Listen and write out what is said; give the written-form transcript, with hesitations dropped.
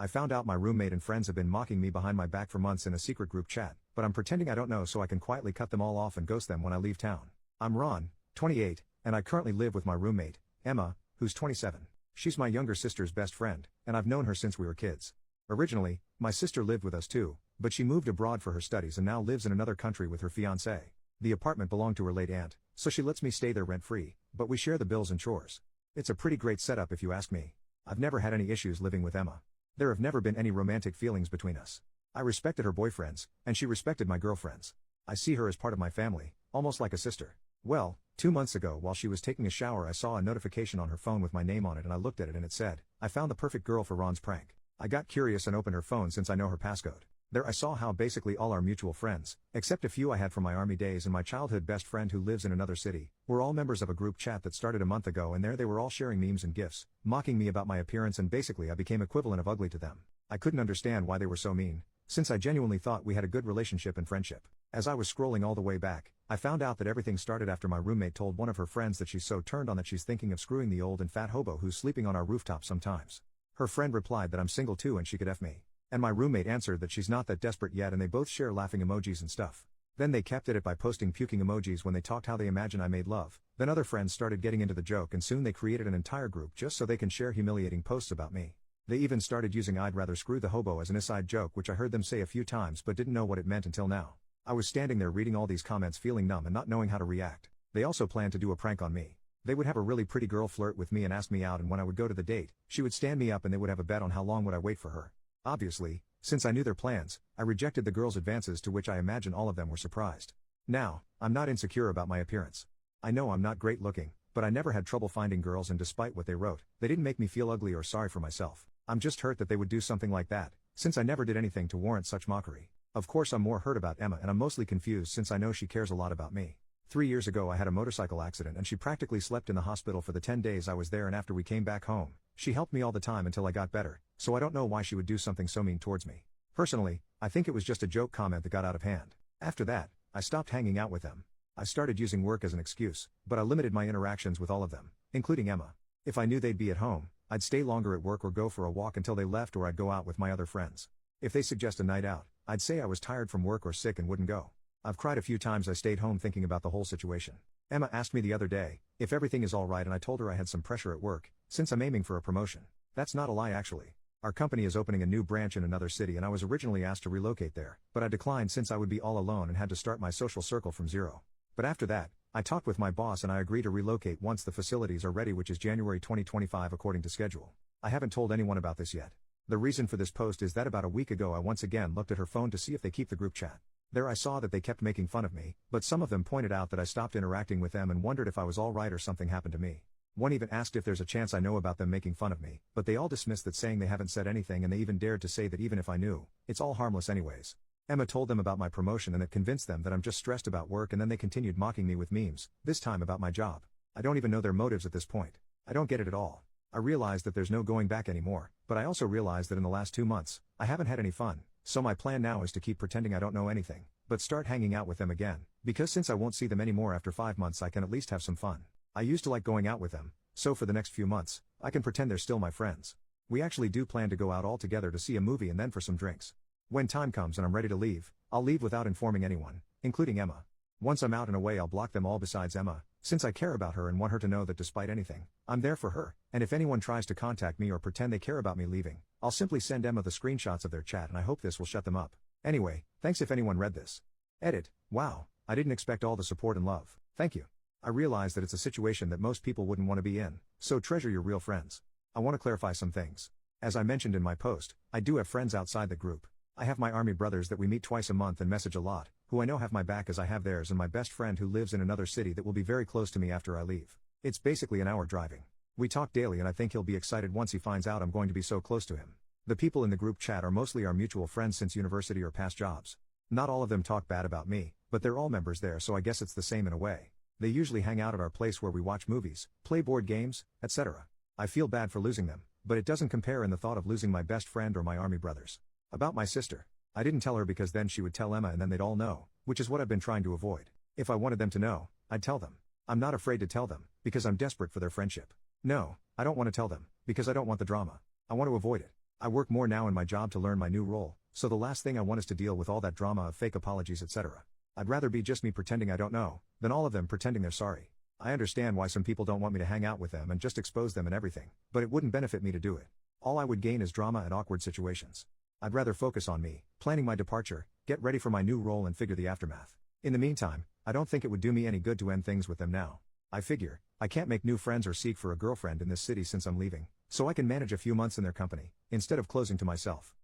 I found out my roommate and friends have been mocking me behind my back for months in a secret group chat, but I'm pretending I don't know so I can quietly cut them all off and ghost them when I leave town. I'm Ron, 28, and I currently live with my roommate, Emma, who's 27. She's my younger sister's best friend, and I've known her since we were kids. Originally, my sister lived with us too, but she moved abroad for her studies and now lives in another country with her fiancé. The apartment belonged to her late aunt, so she lets me stay there rent-free, but we share the bills and chores. It's a pretty great setup if you ask me. I've never had any issues living with Emma. There have never been any romantic feelings between us. I respected her boyfriends, and she respected my girlfriends. I see her as part of my family, almost like a sister. Well, 2 months ago while she was taking a shower I saw a notification on her phone with my name on it and I looked at it and it said, "I found the perfect girl for Ron's prank." I got curious and opened her phone since I know her passcode. There I saw how basically all our mutual friends, except a few I had from my army days and my childhood best friend who lives in another city, were all members of a group chat that started a month ago, and there they were all sharing memes and gifs, mocking me about my appearance, and basically I became equivalent of ugly to them. I couldn't understand why they were so mean, since I genuinely thought we had a good relationship and friendship. As I was scrolling all the way back, I found out that everything started after my roommate told one of her friends that she's so turned on that she's thinking of screwing the old and fat hobo who's sleeping on our rooftop sometimes. Her friend replied that I'm single too and she could F me. And my roommate answered that she's not that desperate yet, and they both share laughing emojis and stuff. Then they kept at it by posting puking emojis when they talked how they imagine I made love. Then other friends started getting into the joke and soon they created an entire group just so they can share humiliating posts about me. They even started using "I'd rather screw the hobo" as an aside joke, which I heard them say a few times but didn't know what it meant until now. I was standing there reading all these comments feeling numb and not knowing how to react. They also planned to do a prank on me. They would have a really pretty girl flirt with me and ask me out, and when I would go to the date, she would stand me up and they would have a bet on how long would I wait for her. Obviously, since I knew their plans, I rejected the girls' advances, to which I imagine all of them were surprised. Now, I'm not insecure about my appearance. I know I'm not great looking, but I never had trouble finding girls, and despite what they wrote, they didn't make me feel ugly or sorry for myself. I'm just hurt that they would do something like that, since I never did anything to warrant such mockery. Of course I'm more hurt about Emma, and I'm mostly confused since I know she cares a lot about me. 3 years ago I had a motorcycle accident and she practically slept in the hospital for the 10 days I was there, and after we came back home, she helped me all the time until I got better, so I don't know why she would do something so mean towards me. Personally, I think it was just a joke comment that got out of hand. After that, I stopped hanging out with them. I started using work as an excuse, but I limited my interactions with all of them, including Emma. If I knew they'd be at home, I'd stay longer at work or go for a walk until they left, or I'd go out with my other friends. If they suggest a night out, I'd say I was tired from work or sick and wouldn't go. I've cried a few times. I stayed home thinking about the whole situation. Emma asked me the other day if everything is alright, and I told her I had some pressure at work, since I'm aiming for a promotion. That's not a lie actually. Our company is opening a new branch in another city and I was originally asked to relocate there, but I declined since I would be all alone and had to start my social circle from zero. But after that, I talked with my boss and I agreed to relocate once the facilities are ready, which is January 2025 according to schedule. I haven't told anyone about this yet. The reason for this post is that about a week ago I once again looked at her phone to see if they keep the group chat. There I saw that they kept making fun of me, but some of them pointed out that I stopped interacting with them and wondered if I was alright or something happened to me. One even asked if there's a chance I know about them making fun of me, but they all dismissed that, saying they haven't said anything, and they even dared to say that even if I knew, it's all harmless anyways. Emma told them about my promotion and it convinced them that I'm just stressed about work, and then they continued mocking me with memes, this time about my job. I don't even know their motives at this point. I don't get it at all. I realize that there's no going back anymore, but I also realize that in the last 2 months, I haven't had any fun, so my plan now is to keep pretending I don't know anything, but start hanging out with them again, because since I won't see them anymore after 5 months I can at least have some fun. I used to like going out with them, so for the next few months, I can pretend they're still my friends. We actually do plan to go out all together to see a movie and then for some drinks. When time comes and I'm ready to leave, I'll leave without informing anyone, including Emma. Once I'm out and away I'll block them all besides Emma, since I care about her and want her to know that despite anything, I'm there for her, and if anyone tries to contact me or pretend they care about me leaving, I'll simply send Emma the screenshots of their chat, and I hope this will shut them up. Anyway, thanks if anyone read this. Edit. Wow, I didn't expect all the support and love. Thank you. I realize that it's a situation that most people wouldn't want to be in, so treasure your real friends. I want to clarify some things. As I mentioned in my post, I do have friends outside the group. I have my army brothers that we meet twice a month and message a lot, who I know have my back as I have theirs, and my best friend who lives in another city that will be very close to me after I leave. It's basically an hour driving. We talk daily and I think he'll be excited once he finds out I'm going to be so close to him. The people in the group chat are mostly our mutual friends since university or past jobs. Not all of them talk bad about me, but they're all members there, so I guess it's the same in a way. They usually hang out at our place where we watch movies, play board games, etc. I feel bad for losing them, but it doesn't compare in the thought of losing my best friend or my army brothers. About my sister. I didn't tell her because then she would tell Emma and then they'd all know, which is what I've been trying to avoid. If I wanted them to know, I'd tell them. I'm not afraid to tell them, because I'm desperate for their friendship. No, I don't want to tell them, because I don't want the drama. I want to avoid it. I work more now in my job to learn my new role, so the last thing I want is to deal with all that drama of fake apologies, etc. I'd rather be just me pretending I don't know, than all of them pretending they're sorry. I understand why some people don't want me to hang out with them and just expose them and everything, but it wouldn't benefit me to do it. All I would gain is drama and awkward situations. I'd rather focus on me, planning my departure, get ready for my new role and figure the aftermath. In the meantime, I don't think it would do me any good to end things with them now. I figure, I can't make new friends or seek for a girlfriend in this city since I'm leaving, so I can manage a few months in their company, instead of closing to myself.